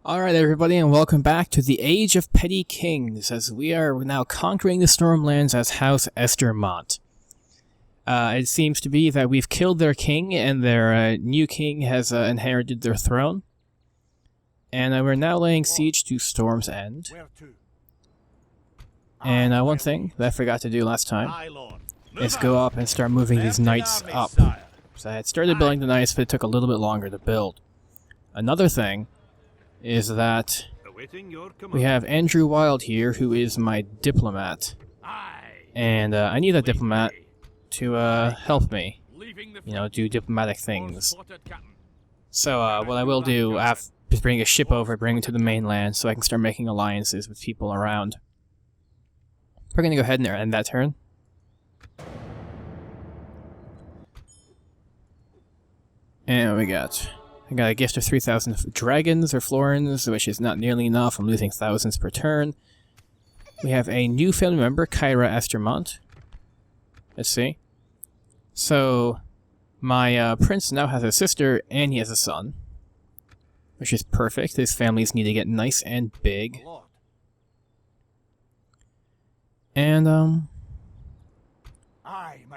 Alright everybody, and welcome back to the Age of Petty Kings, as we are now conquering the Stormlands as House Estermont. It seems to be that we've killed their king, and their new king has inherited their throne. And we're now laying siege to Storm's End. And one thing that I forgot to do last time is go up and start moving these knights up. So I had started building the knights, but it took a little bit longer to build. Another thing is that we have Andrew Wild here, who is my diplomat. And I need a diplomat to help me, you know, do diplomatic things. So what I will do is bring a ship over, bring it to the mainland, so I can start making alliances with people around. We're gonna go ahead and end that turn. And we got... I got a gift of 3,000 dragons or florins, which is not nearly enough. I'm losing thousands per turn. We have a new family member, House Estermont. Let's see. So, my prince now has a sister, and he has a son. Which is perfect. His families need to get nice and big. And,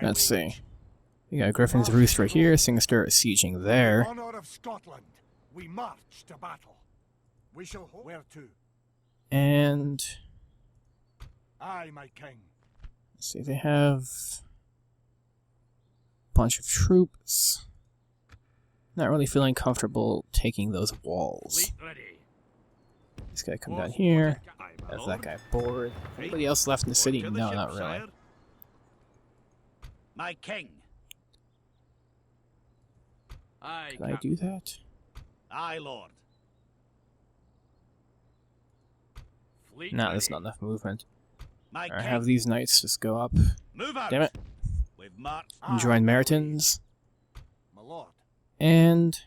let's see. We got Griffin's Roost right here, so I'm gonna start sieging there. Of Scotland, we march to battle. We shall hold where to. And Aye, my king. Let's see, they have a bunch of troops. Not really feeling comfortable taking those walls. This guy come down here. Has that guy bored. Anybody else left in the city? No, not really. My king. Can I do that? Aye, lord. No, there's not enough movement. I have these knights just go up. Move out. Damn it. We've marched. And join Meritons. My lord. And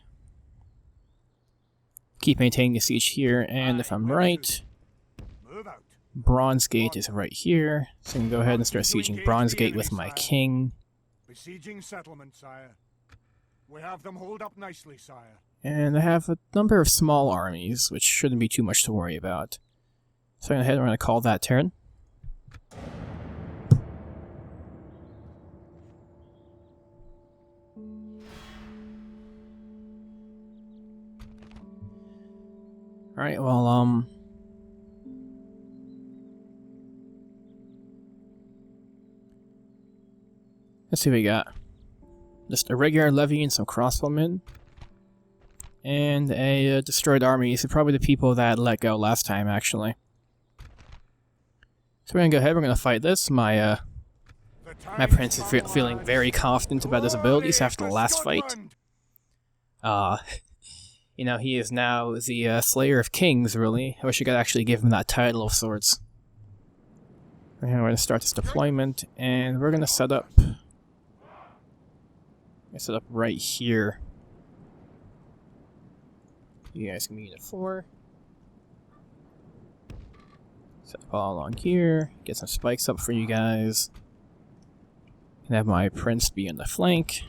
keep maintaining the siege here. And if I'm right, Move out. Bronze Gate is right here. So I can go ahead and start sieging Bronze Gate with my king. Besieging settlement, sire. We have them hold up nicely, sire. And I have a number of small armies, which shouldn't be too much to worry about. So I'm going to call that turn. Alright, well, let's see what we got. Just a regular levy and some crossbowmen. And a destroyed army. These are probably the people that let go last time, actually. So we're gonna go ahead, we're gonna fight this. My prince is feeling very confident about his abilities after the last fight. You know, he is now the Slayer of Kings, really. I wish I could actually give him that title of sorts. We're gonna start this deployment, and we're gonna set up... set up right here. You guys can be Unit 4. Set up all along here. Get some spikes up for you guys. And have my prince be in the flank.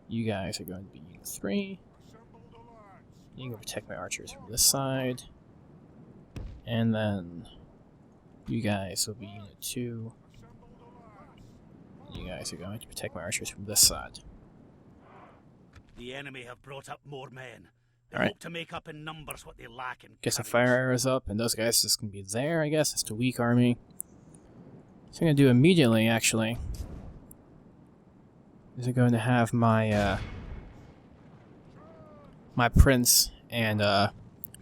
You guys are going to be Unit 3. You can protect my archers from this side. And then you guys will be Unit 2. You guys are going to protect my archers from this side. The enemy have brought up more men. They All right. hope to make up in numbers what they lack in Get some courage. fire arrows up, and those guys just gonna be there, I guess. It's a weak army. So I'm gonna do immediately, actually, is I'm going to have my my prince and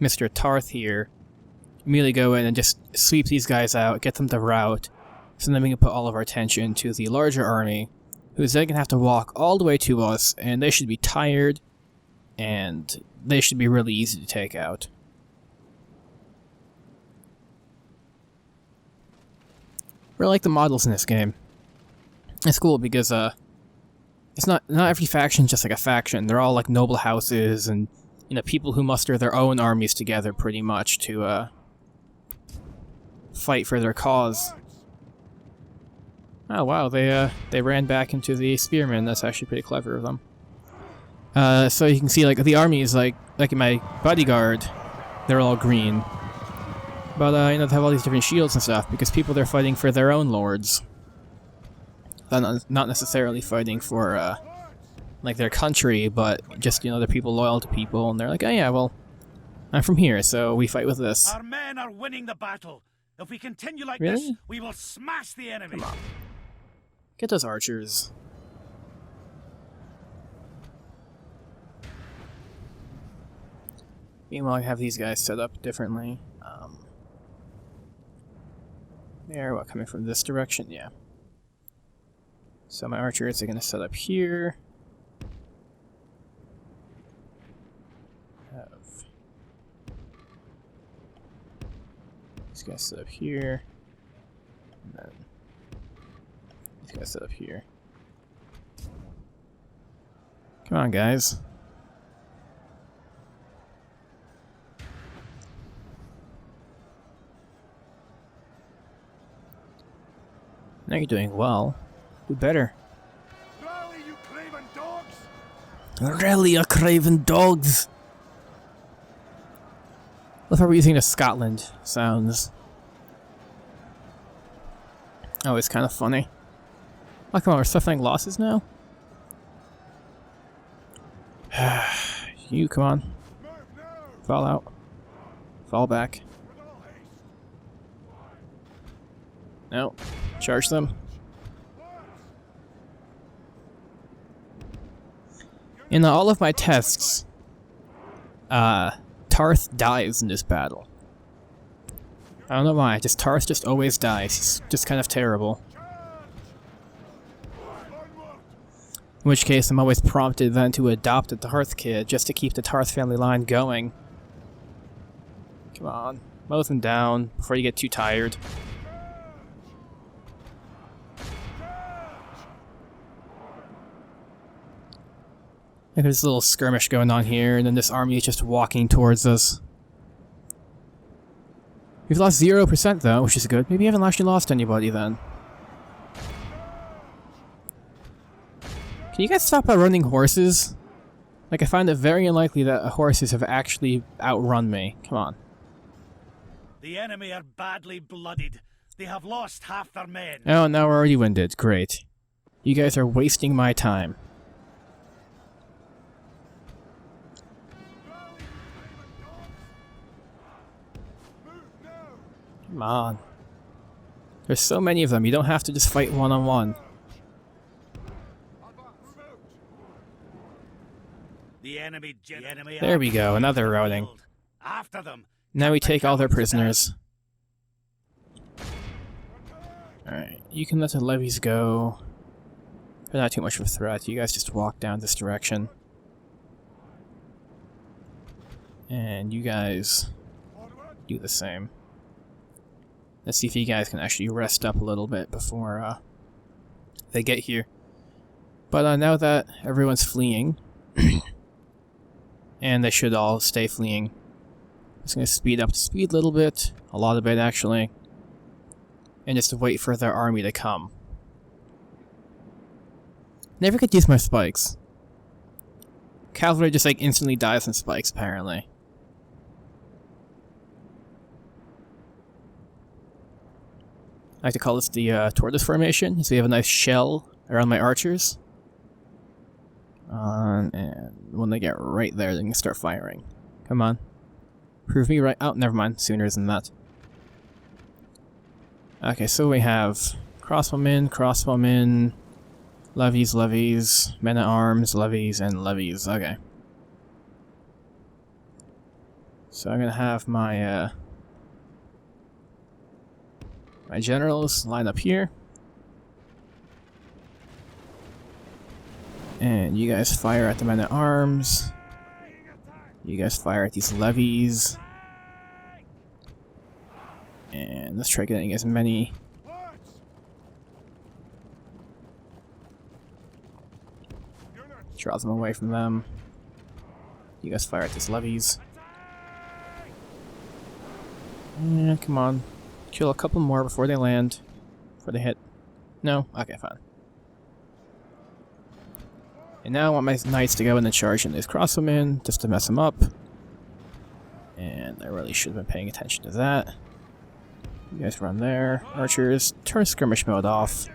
Mr. Tarth here immediately go in and just sweep these guys out, get them to rout. So then we can put all of our attention to the larger army, who's then going to have to walk all the way to us, and they should be tired, and they should be really easy to take out. Really like the models in this game. It's cool because it's not every faction just like a faction. They're all like noble houses, and you know, people who muster their own armies together pretty much to fight for their cause. Oh wow, they ran back into the spearmen. That's actually pretty clever of them. So you can see, like, the army is like in my bodyguard, they're all green. But, you know, they have all these different shields and stuff, because people, they're fighting for their own lords. They're not necessarily fighting for, like, their country, but just, you know, they're people loyal to people, and they're like, oh yeah, well, I'm from here, so we fight with this. Our men are winning the battle. If we continue like Really? this, we will smash the enemy. Come on. Get those archers. Meanwhile, I have these guys set up differently. They're, what, coming from this direction? Yeah. So my archers are going to set up here. Have these guys set up here. And then these guys set up here. Come on, guys. Now you're doing well. Do better. Rally, you craven dogs! Rally, you craven dogs! Look how we're using the Scotland sounds. Oh, it's kind of funny. Oh, come on, we're suffering losses now? You, come on. Move now! Fall out. Fall back. With all haste! No. Charge them. In all of my tests, Tarth dies in this battle. I don't know why, Tarth just always dies. He's just kind of terrible. In which case, I'm always prompted then to adopt a Tarth kid just to keep the Tarth family line going. Come on, mow them down before you get too tired. Like there's a little skirmish going on here, and then this army is just walking towards us. We've lost 0% though, which is good. Maybe you haven't actually lost anybody then. Can you guys stop outrunning horses? Like, I find it very unlikely that horses have actually outrun me. Come on. The enemy are badly blooded. They have lost half their men. Oh, now we're already winded. Great. You guys are wasting my time. Come on. There's so many of them, you don't have to just fight one-on-one. The enemy There we go, another routing. After them. Now we take all their prisoners. Alright, you can let the levies go. They're not too much of a threat, you guys just walk down this direction. And you guys do the same. Let's see if you guys can actually rest up a little bit before they get here. But now that everyone's fleeing, and they should all stay fleeing, I'm just going to speed up the speed a little bit, a lot of it actually, and just wait for their army to come. Never get to use my spikes. Cavalry just like instantly dies on spikes apparently. I like to call this the tortoise formation, so you have a nice shell around my archers. And when they get right there, they can start firing. Come on. Prove me right. Oh, never mind. Sooner than that. Okay, so we have crossbowmen, levies, men-at-arms, levies, and levies. Okay. So I'm gonna have my my generals line up here. And you guys fire at the men-at-arms. You guys fire at these levies. And let's try getting as many... Draw them away from them. You guys fire at these levies. Yeah, come on. Kill a couple more before they land. Before they hit. No? Okay, fine. And now I want my knights to go in and charge in these crossbowmen, just to mess them up. And I really should have been paying attention to that. You guys run there. Archers, turn skirmish mode off.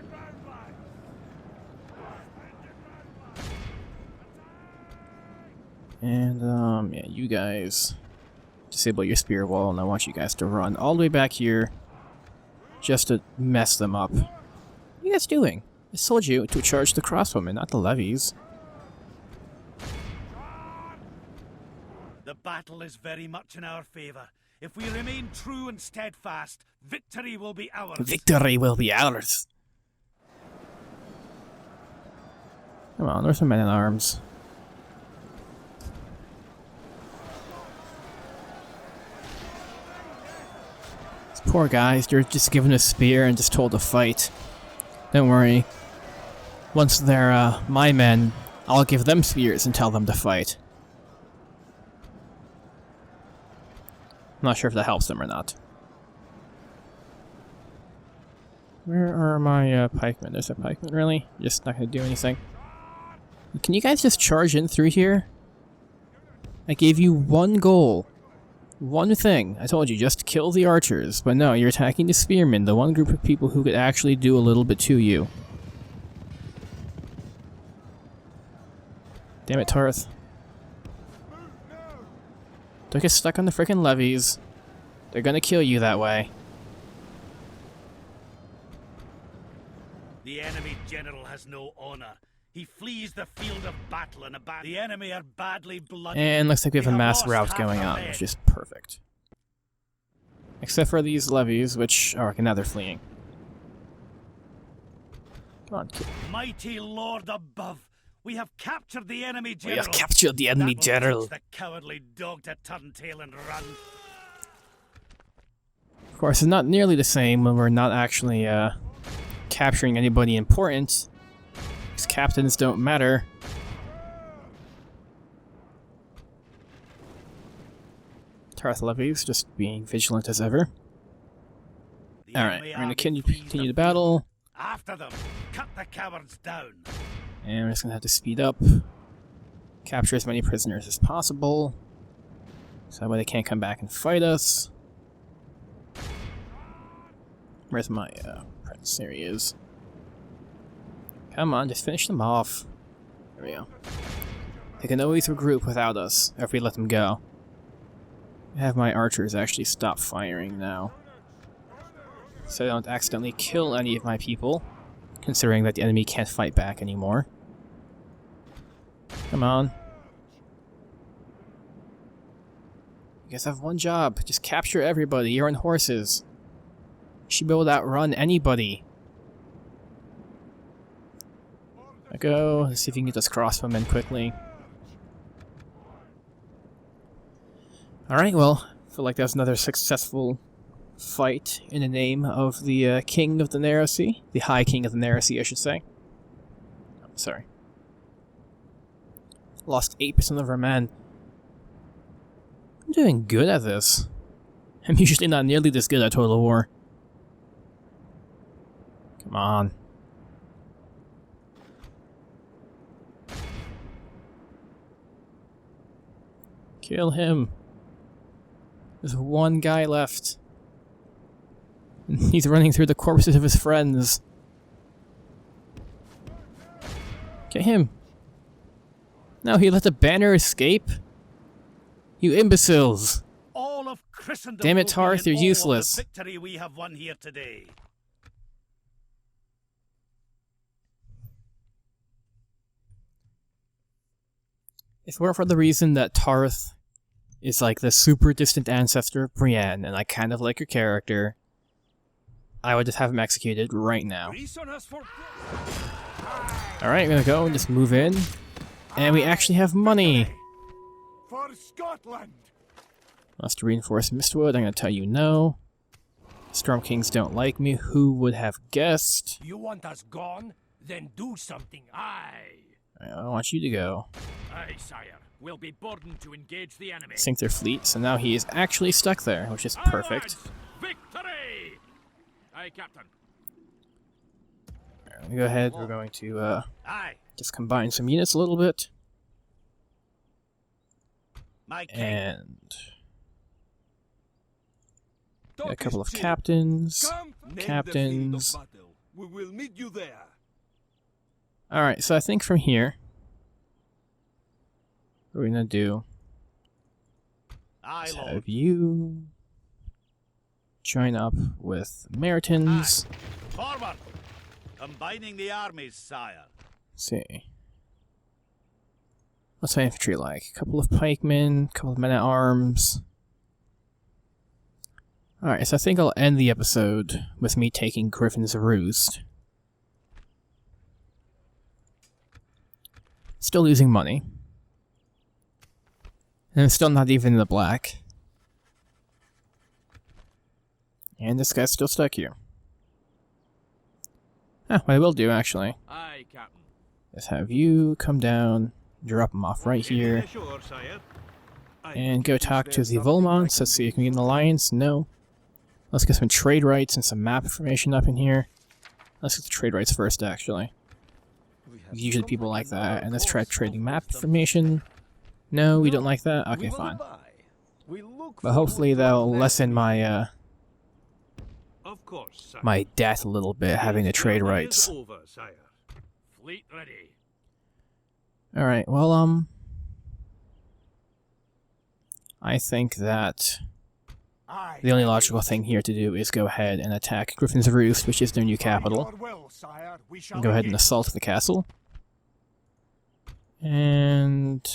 And, yeah, you guys disable your spear wall, and I want you guys to run all the way back here just to mess them up. What are you guys doing? I told you to charge the crossbowmen, not the levies. The battle is very much in our favor. If we remain true and steadfast, victory will be ours. Victory will be ours. Come on, there's some men at arms. These poor guys, they're just given a spear and just told to fight. Don't worry. Once they're my men, I'll give them spears and tell them to fight. I'm not sure if that helps them or not. Where are my pikemen? There's a pikeman, really? Just not going to do anything. Can you guys just charge in through here? I gave you one goal. One thing. I told you, just kill the archers. But no, you're attacking the spearmen, the one group of people who could actually do a little bit to you. Damn it, Tarth. Don't get stuck on the frickin' levies. They're gonna kill you that way. The enemy general has no honor. He flees the field of battle and the enemy are badly blooded. And looks like we have a mass rout going on, which is perfect. Except for these levies, which are now they're fleeing. Come on, kid. Mighty Lord above, we have captured the enemy general. We have captured the enemy general. The cowardly dog to turn tail and run. Of course, it's not nearly the same when we're not actually capturing anybody important. These captains don't matter. Tarth levies just being vigilant as ever. Alright, we're going to continue the battle. After them, cut the cowards down. And we're just going to have to speed up. Capture as many prisoners as possible. So that way they can't come back and fight us. Where's my prince? There he is. Come on, just finish them off. There we go. They can always regroup without us, if we let them go. I have my archers actually stop firing now. So I don't accidentally kill any of my people, considering that the enemy can't fight back anymore. Come on. You guys have one job, just capture everybody, you're on horses. You should be able to outrun anybody. Go, let's see if you can get this crossbowman quickly. Alright, well, I feel like that was another successful fight in the name of the King of the Narrow Sea. The High King of the Narrow Sea, I should say. Oh, sorry. Lost 8% of our men. I'm doing good at this. I'm usually not nearly this good at Total War. Come on. Kill him. There's one guy left. He's running through the corpses of his friends. Get him. No, he let the banner escape? You imbeciles. All of Christendom. Damn it, Tarth, you're useless. The victory we have won here today. If it weren't for the reason that Tarth is like the super distant ancestor of Brienne, and I kind of like your character, I would just have him executed right now. Alright, I'm gonna go and just move in. And we actually have money! For Scotland! Must reinforce Mistwood, I'm gonna tell you no. Storm Kings don't like me, who would have guessed? You want us gone? Then do something, aye! I want you to go. Aye, sire. We'll be burdened to engage the enemy. Sink their fleet, so now he is actually stuck there, which is perfect. Victory! Aye, Captain. I'm gonna go ahead. We're going to Aye, just combine some units a little bit. my king. And a couple of captains. Captains. We will meet you there. Alright, so I think from here, what we're gonna do Aye, is lord. have you join up with Meritons. Forward! Combining the armies, sire. Let's see. What's my infantry like? A couple of pikemen, a couple of men-at-arms. Alright, so I think I'll end the episode with me taking Griffin's Roost. Still losing money. And I'm still not even in the black. And this guy's still stuck here. What I will do, actually, Aye, Captain. is have you come down, drop him off right here, Sure, sire. and go talk to the Volmonts. Let's see if we can get an alliance. No. Let's get some trade rights and some map information up in here. Let's get the trade rights first, actually. Usually people like that. And let's try trading map information. No, we don't like that? Okay, fine. But hopefully that'll lessen my, Of course, sire. my debt a little bit, having the trade rights. Over, sire. Fleet ready. Alright, well, I think that Aye. the only logical thing here to do is go ahead and attack Griffin's Roost, which is their new capital. Your will, sire. We shall And go ahead and engage. assault the castle. And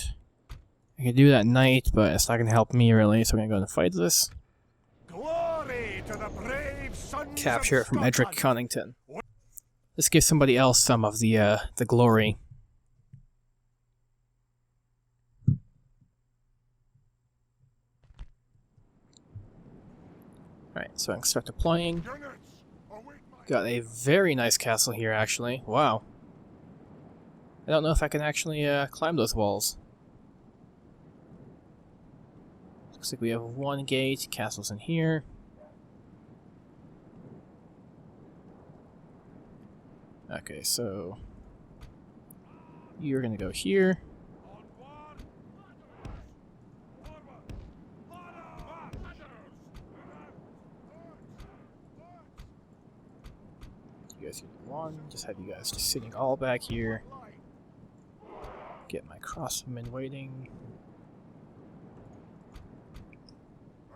I can do that at night, but it's not going to help me really, so I'm going to go and fight this. Glory to the brave sons Capture it of from Edric Scotland. Connington. Let's give somebody else some of the glory. Alright, so I can start deploying. Units, await my Got a very nice castle here, actually. Wow. I don't know if I can actually climb those walls. Looks like we have one gate, castle's in here. Okay, so you're gonna go here. You guys can do one. Just have you guys just sitting all back here. Get my crossbowmen waiting.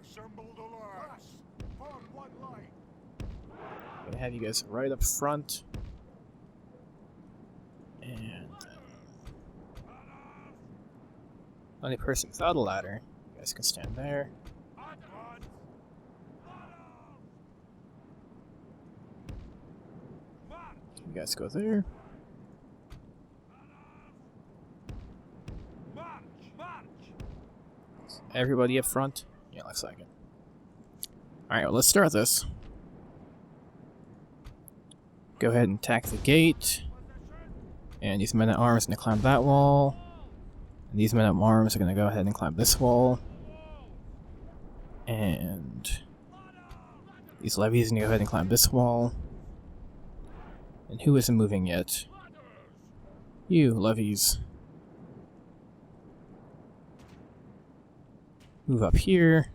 assembled alliance. Form one line. Gonna have you guys right up front. And only person without a ladder. You guys can stand there. You guys go there. Everybody up front? Yeah, looks like it. Alright, well, let's start this. Go ahead and attack the gate. And these men-at-arms are going to climb that wall. And these men-at-arms are going to go ahead and climb this wall. And these levies are going to go ahead and climb this wall. And who isn't moving yet? You, levies. Move up here.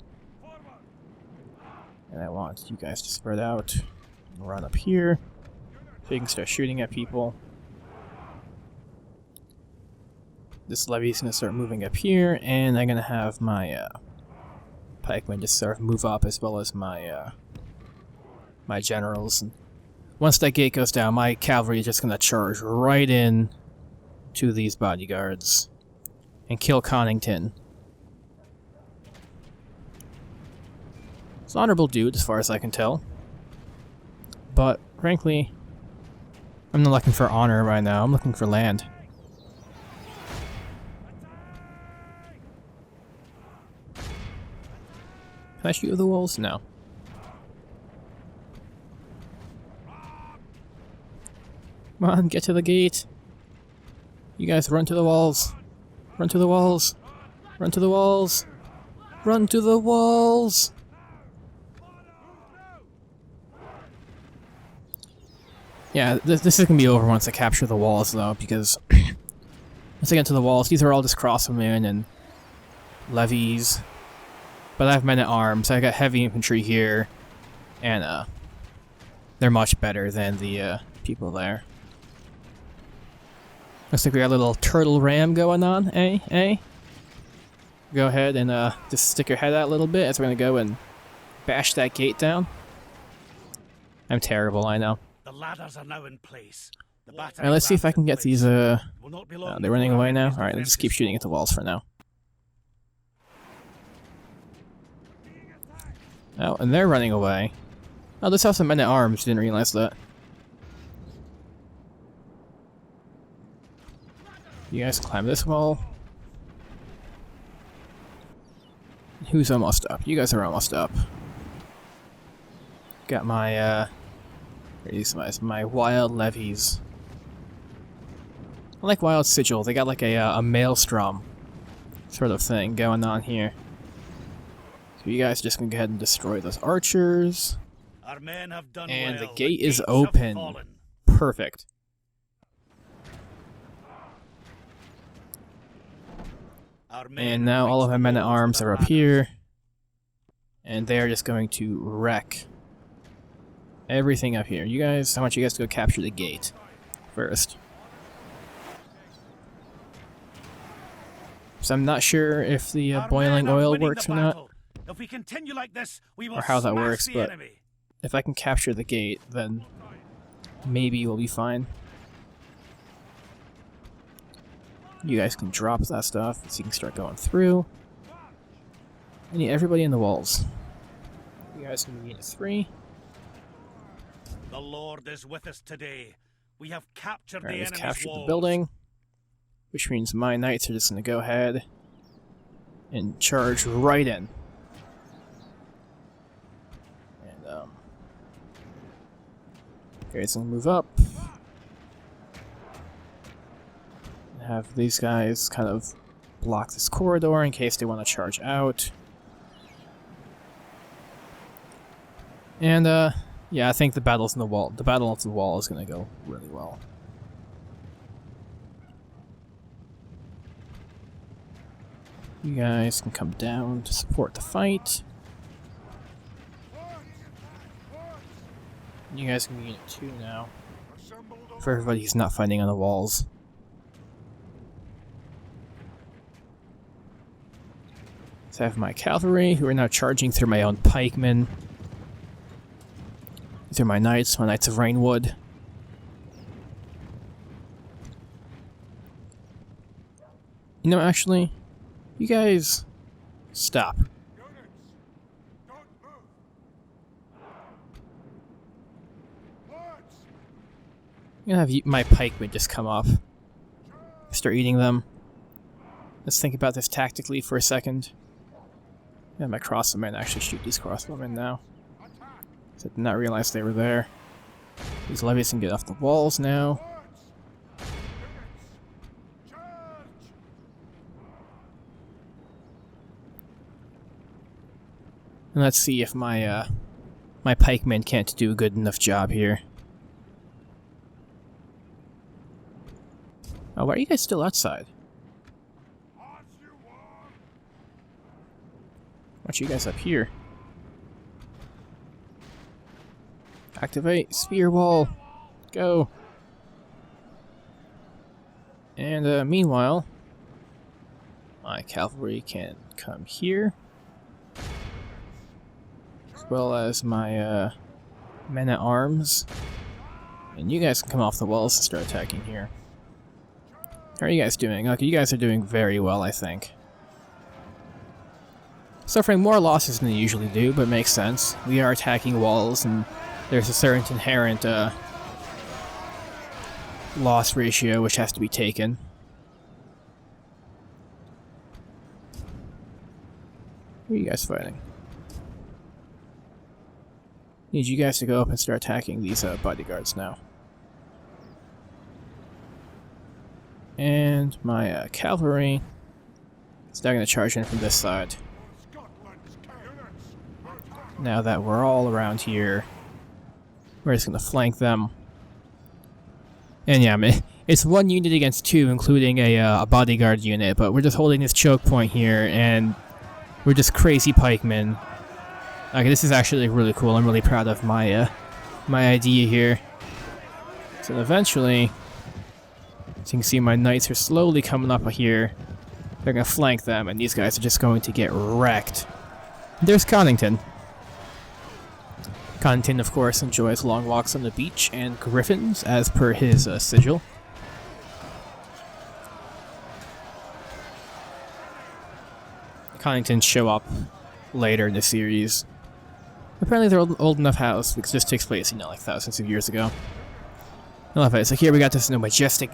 And I want you guys to spread out and run up here so you can start shooting at people. This levy is going to start moving up here, and I'm going to have my pikemen just sort of move up, as well as my my generals. And once that gate goes down, my cavalry is just going to charge right in to these bodyguards and kill Connington. It's an honorable dude, as far as I can tell. But, frankly, I'm not looking for honor right now. I'm looking for land. Can I shoot the walls? No. Come on, get to the gate. You guys run to the walls. Run to the walls. Run to the walls. Run to the walls. Yeah, this is gonna be over once I capture the walls, though, because once I get to the walls, these are all just crossbowmen and levies. But I have men-at-arms, I got heavy infantry here, and they're much better than the people there. Looks like we got a little turtle ram going on, eh? Eh? Go ahead and just stick your head out a little bit as we're gonna go and bash that gate down. I'm terrible, I know. The ladders are now in place. Alright, let's see if I can get these, they're running away now? Alright, let's just keep shooting at the walls for now. Oh, and they're running away. Oh, this has some men-at-arms, didn't realize that. You guys climb this wall. Who's almost up? You guys are almost up. Got my, my wild levies. I like Wild Sigil. They got like a maelstrom sort of thing going on here. So you guys just gonna go ahead and destroy those archers. Our men have done and well. the gate The is gates have open. fallen. Perfect. Our men And now all of reach my the men-at-arms walls are with up their here. And they are just going to wreck everything up here. You guys, I want you guys to go capture the gate first. So I'm not sure if the Our boiling men are oil winning works the or not, battle. If we continue like this, we will or how that smash works, the but enemy. if I can capture the gate, then maybe we'll be fine. You guys can drop that stuff so you can start going through. I need everybody in the walls. You guys can be in 3. The Lord is with us today. We have captured Alright, the let's enemy's capture walls. the building. Which means my knights are just gonna go ahead and charge right in. And, guys gonna move up. Have these guys kind of block this corridor in case they want to charge out. And, yeah, I think the battles in the wall, the battle of the wall is gonna go really well. You guys can come down to support the fight. You guys can be Unit 2 now. For everybody who's not fighting on the walls. So I have my cavalry, who are now charging through my own pikemen. These are my knights of Rainwood. You know, actually, you guys stop. I'm gonna have my pikemen just come up. Start eating them. Let's think about this tactically for a second. And my crossbowmen actually shoot these crossbowmen now. So I did not realize they were there. These levies can get off the walls now. And let's see if my my pikemen can't do a good enough job here. Oh, why are you guys still outside? Want you guys up here. Activate spear wall. Go. And meanwhile, my cavalry can come here, as well as my men-at-arms, and you guys can come off the walls and start attacking here. How are you guys doing? Okay, you guys are doing very well, I think. Suffering more losses than they usually do, but makes sense. We are attacking walls, and there's a certain inherent loss ratio which has to be taken. Who are you guys fighting? Need you guys to go up and start attacking these bodyguards now. And my cavalry is now going to charge in from this side. Now that we're all around here, we're just going to flank them And yeah, I mean, it's 1 unit against 2, including a bodyguard unit, but we're just holding this choke point here, and we're just crazy pikemen. Okay, this is actually really cool. I'm really proud of my my idea here. So eventually, as you can see, my knights are slowly coming up here. They're gonna flank them, and these guys are just going to get wrecked. There's Connington. Connington, of course, enjoys long walks on the beach and griffins, as per his sigil. Connington show up later in the series. Apparently they're old enough house, because this takes place, you know, like thousands of years ago. I love it. So here we got this, you know, majestic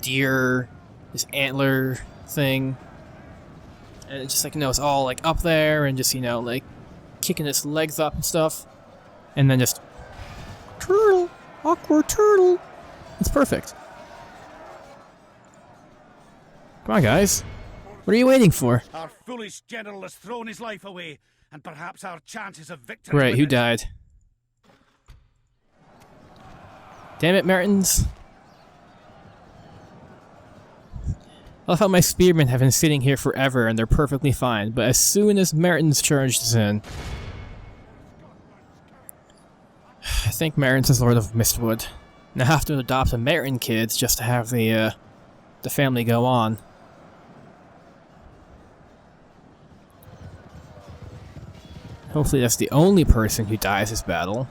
deer, this antler thing. And it's just like, you know, it's all like up there and just, you know, like kicking its legs up and stuff. And then just turtle, awkward turtle. It's perfect. Come on, guys. What are you waiting for? Our foolish general has thrown his life away, and perhaps our chances of victory. Right, who with it. died? Damn it, Mertens. I love how my spearmen have been sitting here forever and they're perfectly fine, but as soon as Mertens charged in, I think Mertens is Lord of Mistwood. And I have to adopt a Merton kid just to have the family go on. Hopefully that's the only person who dies this battle.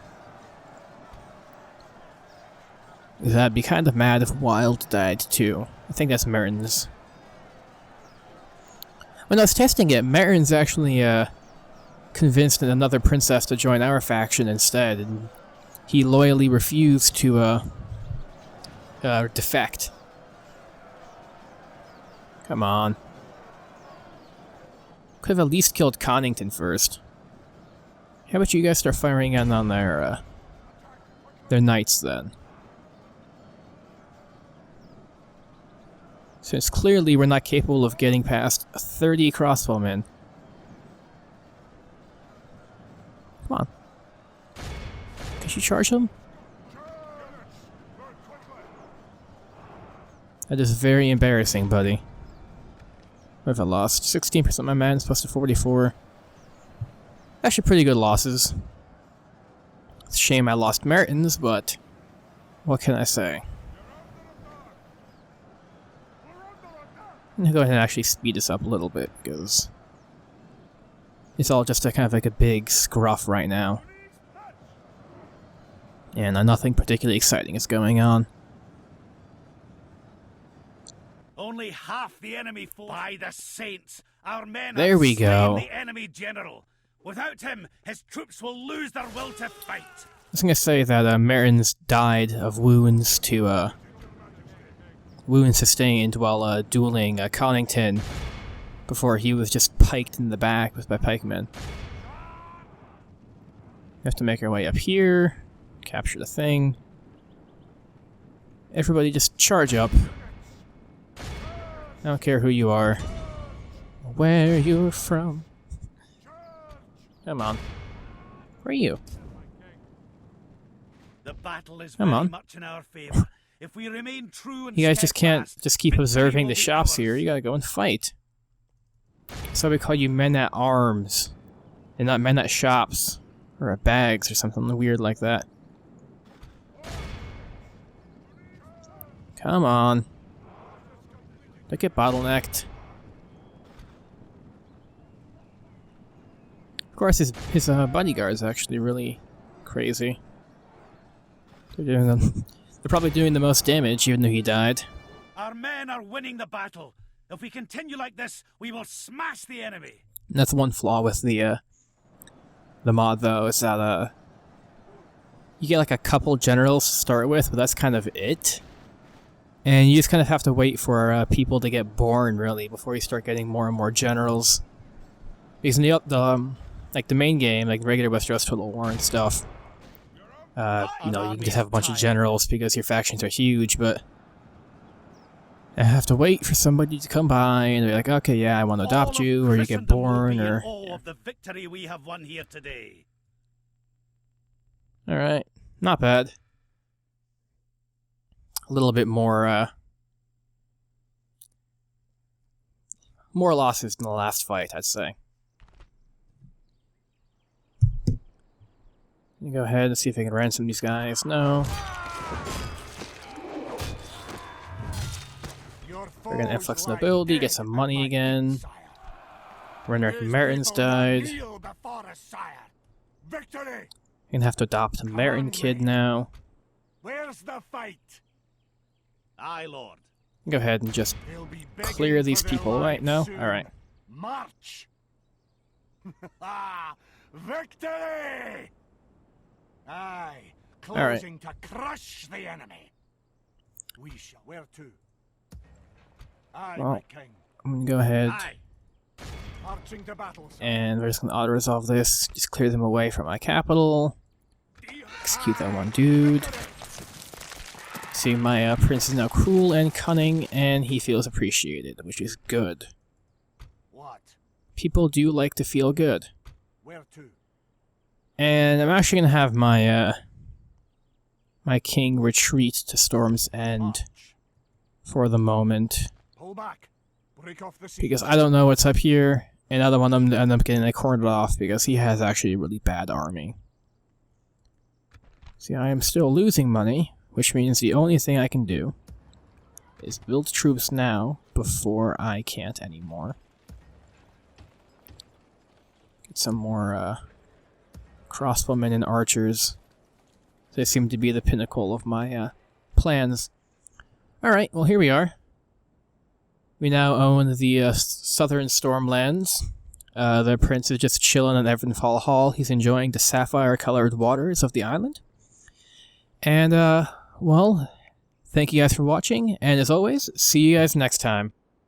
That'd be kind of mad if Wild died too. I think that's Mertens. When I was testing it, Mertens actually convinced another princess to join our faction instead, and he loyally refused to defect. Come on. Could have at least killed Connington first. How about you guys start firing in on their knights then? Since clearly we're not capable of getting past 30 crossbowmen. Come on. Can you charge them? That is very embarrassing, buddy. What have I lost? 16% of my men, supposed to 44. Actually pretty good losses. It's a shame I lost Mertens, but what can I say? I'm gonna go ahead and actually speed this up a little bit, because it's all just a kind of like a big scruff right now. And nothing particularly exciting is going on. Only half the enemy force. By the saints, our men There have we slain go. the enemy general. Without him, his troops will lose their will to fight. I was gonna say that Mertens died of wounds to wounds sustained while dueling Connington before he was just piked in the back by pikemen. We have to make our way up here, capture the thing. Everybody just charge up. I don't care who you are, where you're from. Come on. Where are you? The battle is Come very on. much in our favor. If we remain true and You guys just can't steadfast, just keep victory observing will the be shops ours. here. You gotta go and fight. That's why we call you men at arms, and not men at shops or at bags or something weird like that. Come on. Don't get bottlenecked. Of course, his bodyguard's actually really crazy. They're probably doing the most damage, even though he died. Our men are winning the battle. If we continue like this, we will smash the enemy. And that's one flaw with the mod, though, is that you get like a couple generals to start with, but that's kind of it. And you just kind of have to wait for people to get born, really, before you start getting more and more generals. Because in like the main game, like regular Westeros Total War and stuff, you know, you can just have a bunch of generals because your factions are huge, but I have to wait for somebody to come by and be like, okay, yeah, I want to adopt you, or you get born, or... All of the victory we have won here today. Alright, not bad. little bit more losses than the last fight, I'd say. Let me go ahead and see if I can ransom these guys. No. We're gonna influx nobility, get some money again. Renner Mertens died. Gonna have to adopt a Merton kid now. Where's the fight? Aye, Lord. Go ahead and just clear these people right now. Alright. March! Victory! Aye, closing to crush the enemy. We shall. Where to? Aye, Well, my king. I'm gonna go ahead Aye. Marching to battle, sir. and we're just gonna auto-resolve this. Just clear them away from my capital. Execute that one dude. See, my prince is now cruel and cunning, and he feels appreciated, which is good. What? People do like to feel good. Where to? And I'm actually gonna have my my king retreat to Storm's End March. for the moment, Pull back. Break off the siege. because I don't know what's up here, and I don't want him to end up getting cornered off because he has actually a really bad army. See, I am still losing money, which means the only thing I can do is build troops now before I can't anymore. Get some more crossbowmen and archers. They seem to be the pinnacle of my plans. Alright, well here we are. We now own the southern Stormlands. The prince is just chilling at Evanfall Hall. He's enjoying the sapphire-colored waters of the island. And, well, thank you guys for watching, and as always, see you guys next time.